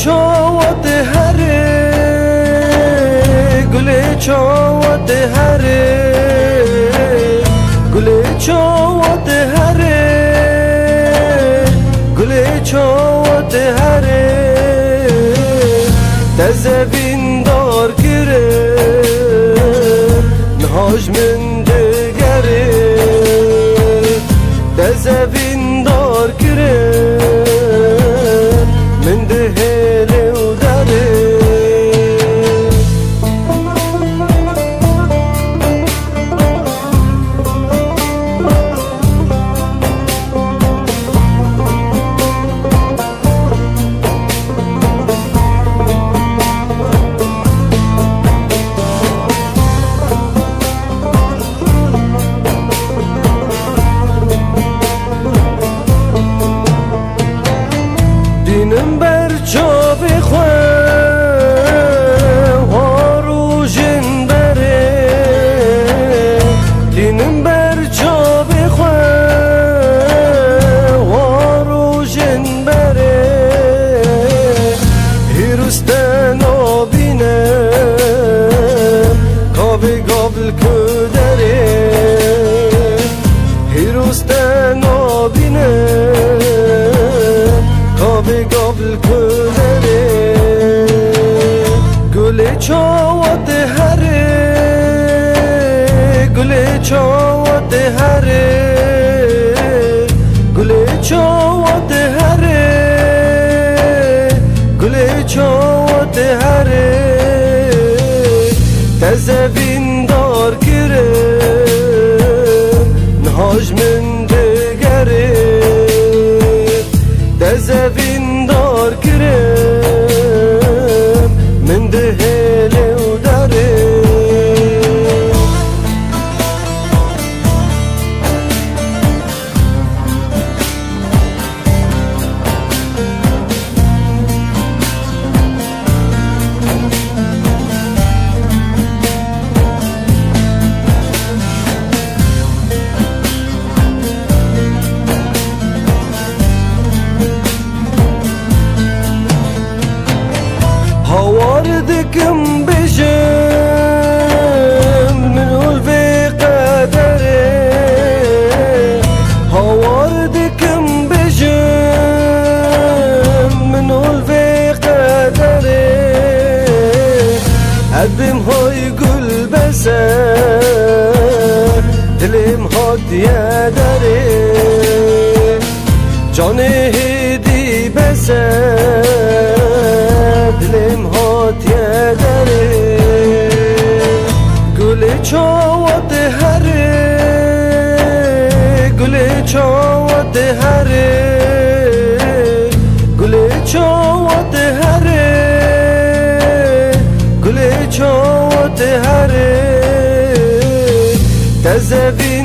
چاوت هره گل چاوت هره گل چاوت هره گل چاوت هره تزبین دار گره نهاج من دگره تزبین دار گره من دهله و دره دینم بر جا بخواه هارو جن بره دینم بر جا بخواه هارو جن بره هیروستن آبینه کابی قابل کدره هیروستن آبینه کابی قابل کدره گل چاوت هره گل چاوت هره گل چاوت هره گل چاوت هره تزبین دار گره نهاج من دگره تزبین دار گرم من دهله و دره هواردكم بجم من الفي قدري هواردكم بجم من الفي قدري قدم هاي قل بسر دلم هات يا دري جاني هدي بسر دلم هات يا دري گل چاوت هره گل چاوت هره گل چاوت هره گل چاوت هره تزبی